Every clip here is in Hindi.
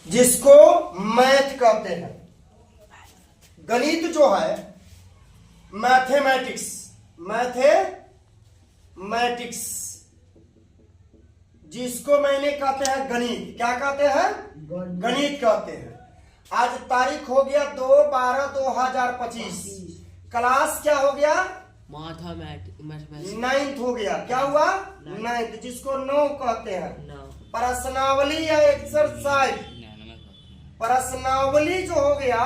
जिसको मैथ कहते हैं। गणित जो है मैथमेटिक्स, मैथमेटिक्स जिसको मैंने कहते हैं गणित, क्या कहते हैं? गणित कहते हैं। आज तारीख हो गया 2/12/2025, क्लास क्या हो गया? मैथमेटिक्स 9th हो गया। क्या हुआ? 9th, जिसको 9 कहते हैं। प्रश्नावली या एक्सरसाइज, प्रश्नावली जो हो गया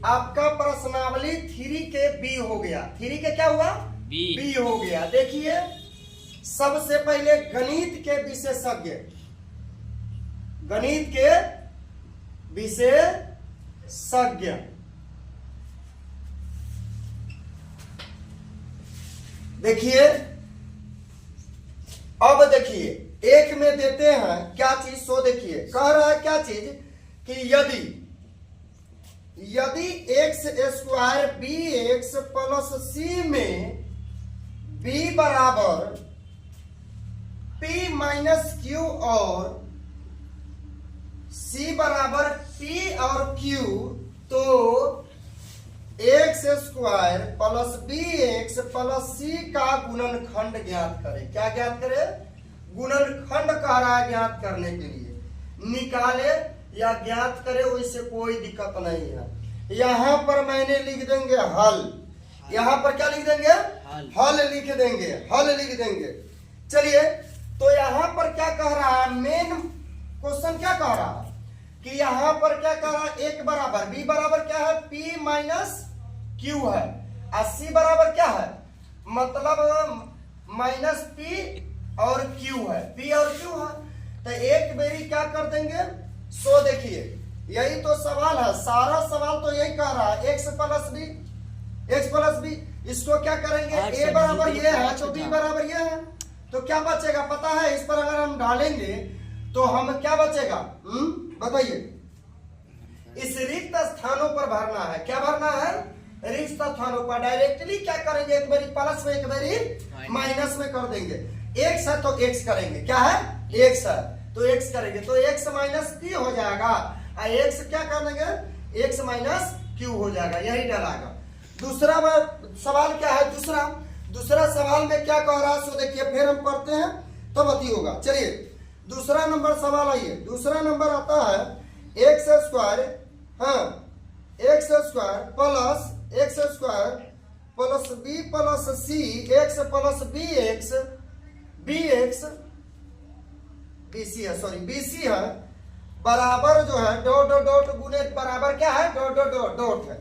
आपका, प्रश्नावली 3 के बी हो गया। 3 के क्या हुआ? बी हो गया। देखिए सबसे पहले गणित के विशेषज्ञ, गणित के विशेषज्ञ, देखिए अब देखिए एक में देते हैं क्या चीज, सो देखिए कह रहा है क्या चीज कि यदि x square b x plus c में बी बराबर पी माइनस क्यू और सी बराबर पी और क्यू, तो x square plus b x plus c का गुणनखंड ज्ञात करें। क्या ज्ञात करे? गुणनखंड कह रहा है ज्ञात करने के लिए। निकाले या ज्ञात करे वैसे कोई दिक्कत नहीं है। यहां पर मैंने लिख देंगे हल, यहां पर क्या लिख देंगे? हल लिख देंगे, हल लिख देंगे। चलिए तो यहां पर क्या कह रहा है? मेन क्वेश्चन क्या कह रहा है कि यहां पर क्या कह रहा है? एक बराबर बी बराबर क्या है? पी माइनस क्यू है, और सी बराबर क्या है? मतलब माइनस पी और क्यू है, पी और क्यू है। तो एक बेरी क्या कर देंगे? सो देखिए यही तो सवाल है, सारा सवाल तो यही कह रहा है एक्स प्लस बी। इसको क्या करेंगे? ए बराबर ये है तो बी बराबर ये है, तो क्या बचेगा पता है? इस पर अगर हम डालेंगे तो हम क्या बचेगा बताइए? इस रिक्त स्थानों पर भरना है। क्या भरना है? रिक्त स्थानों पर। डायरेक्टली क्या करेंगे? एक बारी प्लस में एक बारी माइनस में कर देंगे। एक्स है तो एक्स करेंगे, क्या है? एक्स है तो एक्स करेंगे, तो एक्स माइनस पी हो जाएगा, और एक्स क्या कर देंगे? एक्स माइनस क्यू हो जाएगा, यही डलाएगा। दूसरा सवाल क्या है? दूसरा सवाल में क्या कह रहा है? सो देखिए फिर हम करते हैं तब अति होगा। चलिए दूसरा नंबर सवाल आइए। दूसरा नंबर आता है एक्स स्क्वायर, हाँ x square plus b plus c x plus b x bc है, सॉरी बीसी है, बराबर जो है डॉट डॉट डॉट गुने बराबर क्या है? डॉट डॉट डॉट डॉट है।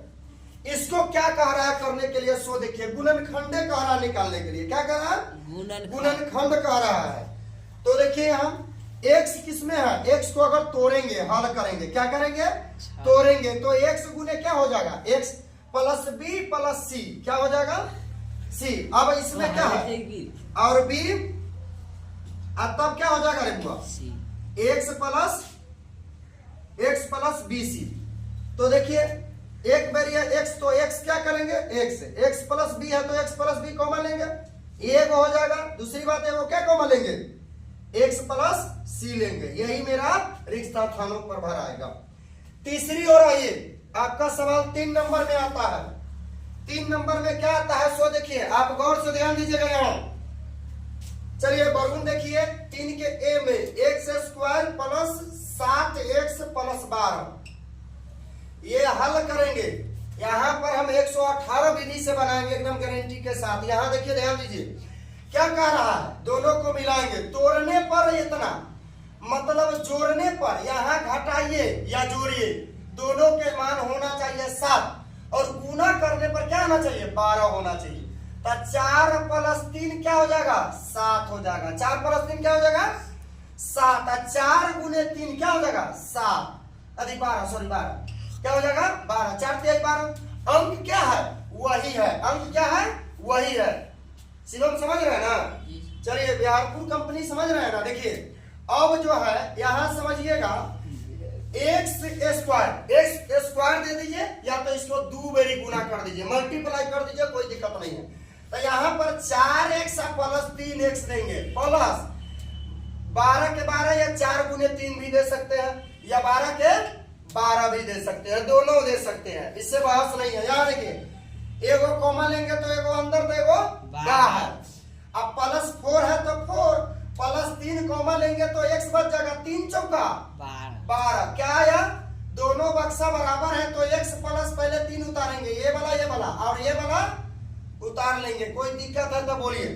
इसको क्या कह रहा है करने के लिए? सो देखिए गुणनखंड कह रहा है निकालने के लिए। क्या कह रहा है? गुणनखंड कह रहा है। तो देखिए हम एक्स किसमें है? एक्स को अगर तोड़ेंगे, हल करेंगे, क्या करेंगे? तोड़ेंगे, तो एक्स गुने क्या हो जाएगा? एक्स प्लस बी प्लस सी, क्या हो जाएगा? सी। अब इसमें क्या है? और बी, अब तब क्या हो जाएगा रे बुआ? X plus B C. तो देखिए एक बार ये एक्स, तो एक्स क्या करेंगे? एक्स प्लस बी है तो एक्स प्लस बी कॉमन लेंगे, एक हो जाएगा। दूसरी बात है वो क्या कॉमन लेंगे? एक्स प्लस सी लेंगे। यही मेरा रिक्त स्थानों पर भर आएगा। तीसरी ओर आइए, आपका सवाल 3 नंबर में आता है। 3 नंबर में क्या आता है? सो देखिए आप गौर से ध्यान दीजिएगा यहाँ। चलिए वर्गुण देखिए 3 के ए में x square plus 7x plus 12, ये हल करेंगे। यहां पर हम 118 विधि से बनाएंगे एकदम गारंटी के साथ। यहां देखिए ध्यान दीजिए क्या कह रहा है? दोनों को मिलाएंगे, तोड़ने पर इतना, मतलब जोड़ने पर यहाँ घटाइए या जोड़िए, दोनों के मान होना चाहिए 7, और गुना करने पर क्या होना चाहिए? 12 होना चाहिए। तो 4 प्लस 3 क्या हो जाएगा? 7 हो जाएगा। 4 प्लस 3 क्या हो जाएगा? 7। 4 गुने 3 क्या हो जाएगा? 7 अधिक 12, सॉरी 12 क्या हो जाएगा? 12। 4 3 12। अंक क्या है? वही है। अंक क्या है? वही है। शिवम समझ रहे हैं ना? चलिए बिहारपुर कंपनी समझ रहे हैं ना? देखिए अब जो है यहां समझिएगा एक्स स्क्वायर दे दीजिए, या तो इसको 2 बारी गुना कर दीजिए, मल्टीप्लाई कर दीजिए, कोई दिक्कत नहीं है। तो यहाँ पर 4x प्लस 3x देंगे, प्लस 12 के 12 या 4 गुने 3 भी दे सकते हैं। या 12 के 12 भी दे सकते हैं, दोनों दे सकते हैं, इससे बहस नहीं है। याद रखिए एगो कॉमा लेंगे तो एगो अंदर तो एगो बाहर। अब +4 है तो 4 +3 कॉमा लेंगे तो x बच जाएगा, 3 चौका 12। क्या आया, दोनों बक्सा बराबर है तो x प्लस पहले 3 उतारेंगे, ये वाला और ये वाला उतार लेंगे। कोई दिक्कत है तो बोलिए।